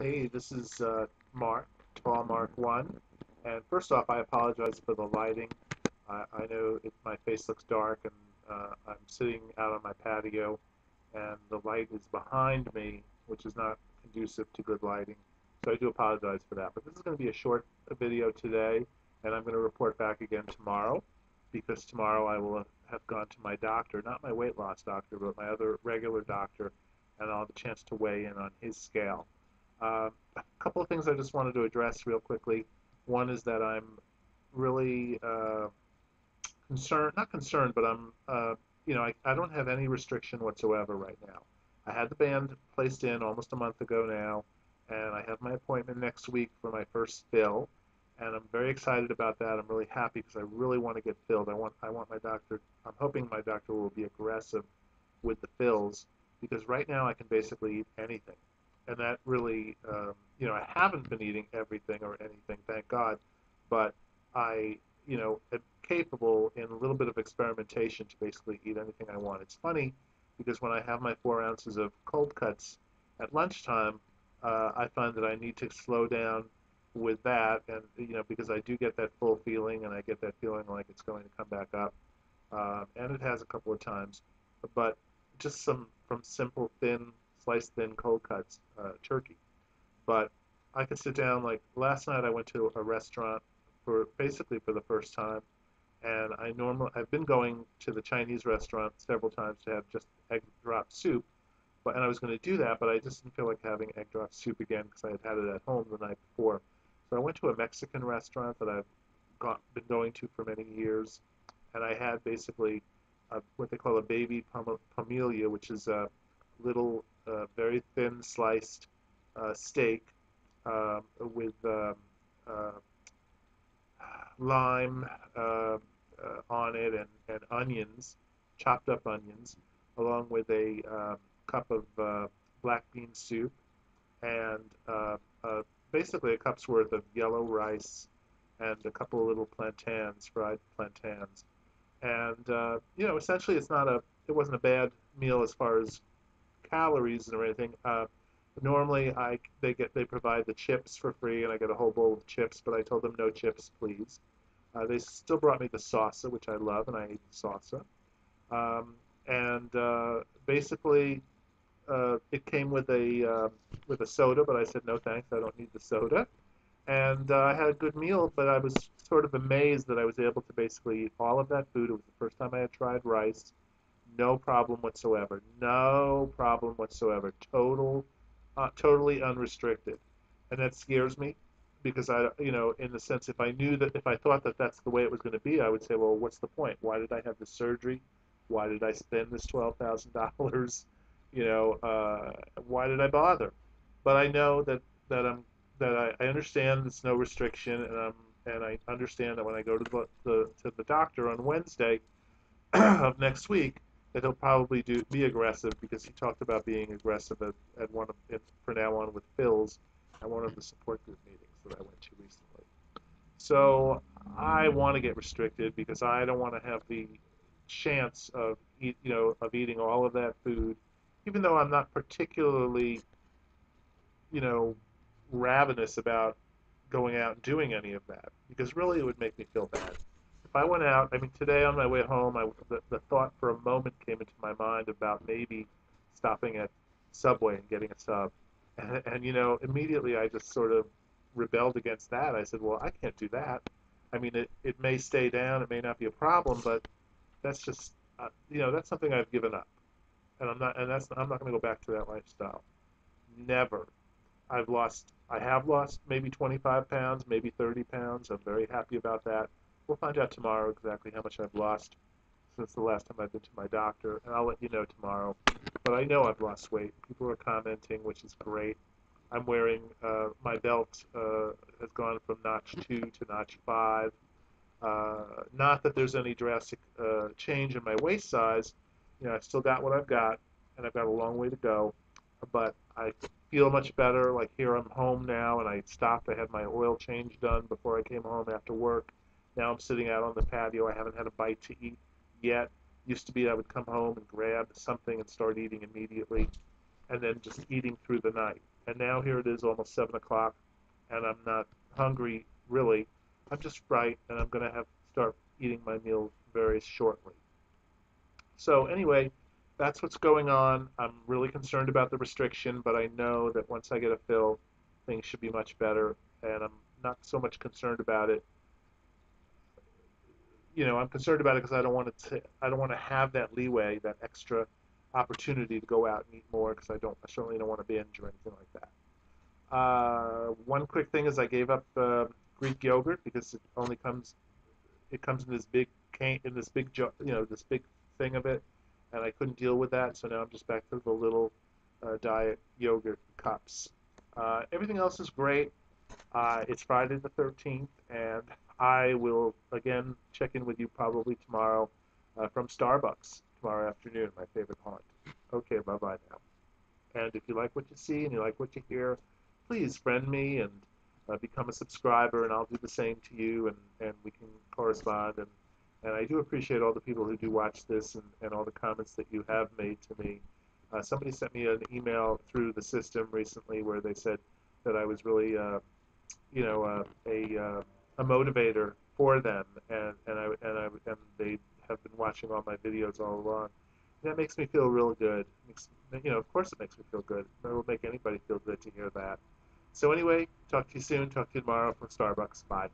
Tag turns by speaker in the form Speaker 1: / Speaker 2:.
Speaker 1: Hey, this is Mark, Tall Mark 1. And first off, I apologize for the lighting. I know my face looks dark, and I'm sitting out on my patio, and the light is behind me, which is not conducive to good lighting. So I do apologize for that. But this is going to be a short video today, and I'm going to report back again tomorrow, because tomorrow I will have gone to my doctor, not my weight loss doctor, but my other regular doctor, and I'll have a chance to weigh in on his scale. A couple of things I just wanted to address real quickly. One is that I'm really concerned, not concerned, but I don't have any restriction whatsoever right now. I had the band placed in almost a month ago now, and I have my appointment next week for my first fill, and I'm very excited about that. I'm really happy because I really want to get filled. I want my doctor, I'm hoping my doctor will be aggressive with the fills because right now I can basically eat anything. And that really, I haven't been eating everything or anything, thank God, but I, am capable in a little bit of experimentation to basically eat anything I want. It's funny because when I have my 4 ounces of cold cuts at lunchtime, I find that I need to slow down with that, and because I do get that full feeling, and I get that feeling like it's going to come back up, and it has a couple of times, but just some from simple thin, sliced thin cold cuts, turkey. But I could sit down, like last night I went to a restaurant for basically for the first time, and I've been going to the Chinese restaurant several times to have just egg drop soup, and I was going to do that, but I just didn't feel like having egg drop soup again because I had had it at home the night before. So I went to a Mexican restaurant that I've been going to for many years, and I had basically what they call a baby pamellia, which is a little, very thin sliced steak with uh, lime on it, and onions, chopped up onions, along with a cup of black bean soup, and basically a cup's worth of yellow rice and a couple of little plantains, fried plantains. And essentially, it wasn't a bad meal as far as calories or anything. Normally, they provide the chips for free, and I get a whole bowl of chips. But I told them no chips, please. They still brought me the salsa, which I love, and I ate the salsa. And basically, it came with a soda, but I said no thanks, I don't need the soda. And I had a good meal, but I was sort of amazed that I was able to basically eat all of that food. It was the first time I had tried rice. No problem whatsoever. No problem whatsoever. Totally unrestricted. And that scares me because in the sense, if I thought that that's the way it was going to be, I would say, well, what's the point? Why did I have the surgery? Why did I spend this $12,000? Why did I bother? But I know that I understand there's no restriction, and I understand that when I go to the doctor on Wednesday of next week, that he'll probably be aggressive because he talked about being aggressive at for now on with Phil's at one of the support group meetings that I went to recently. So I want to get restricted because I don't want to have the chance of eating all of that food, even though I'm not particularly you know ravenous about going out and doing any of that because really it would make me feel bad. If I went out, I mean, today on my way home, the thought for a moment came into my mind about maybe stopping at Subway and getting a sub. And immediately I just sort of rebelled against that. I said, well, I can't do that. I mean, it may stay down, it may not be a problem, but that's just, that's something I've given up. I'm not going to go back to that lifestyle. Never. I have lost maybe 25 pounds, maybe 30 pounds. I'm very happy about that. We'll find out tomorrow exactly how much I've lost since the last time I've been to my doctor, and I'll let you know tomorrow. But I know I've lost weight. People are commenting, which is great. I'm wearing, my belt has gone from notch 2 to notch 5. Not that there's any drastic change in my waist size. I've still got what I've got, and I've got a long way to go. But I feel much better. Like here, I'm home now, and I stopped. I had my oil change done before I came home after work. Now I'm sitting out on the patio. I haven't had a bite to eat yet. Used to be I would come home and grab something and start eating immediately, and then just eating through the night. And now here it is, almost 7 o'clock, and I'm not hungry really. I'm just fright, and I'm gonna have to start eating my meal very shortly. So anyway, that's what's going on. I'm really concerned about the restriction, but I know that once I get a fill, things should be much better, and I'm not so much concerned about it. I'm concerned about it because I don't want to have that leeway, that extra opportunity to go out and eat more because I certainly don't want to binge or anything like that. One quick thing is I gave up Greek yogurt because it comes in this big can in this big jar, this big thing of it, and I couldn't deal with that, so now I'm just back to the little diet yogurt cups. Everything else is great. It's Friday the 13th, and I will again check in with you probably tomorrow from Starbucks tomorrow afternoon, my favorite haunt. Okay, bye bye now. And if you like what you see and you like what you hear, please friend me and become a subscriber, and I'll do the same to you, and we can correspond. And I do appreciate all the people who do watch this and all the comments that you have made to me. Somebody sent me an email through the system recently where they said that I was really, a motivator for them, and they have been watching all my videos all along. That makes me feel real good. Of course it makes me feel good. It will make anybody feel good to hear that. So anyway, talk to you soon. Talk to you tomorrow from Starbucks. Bye.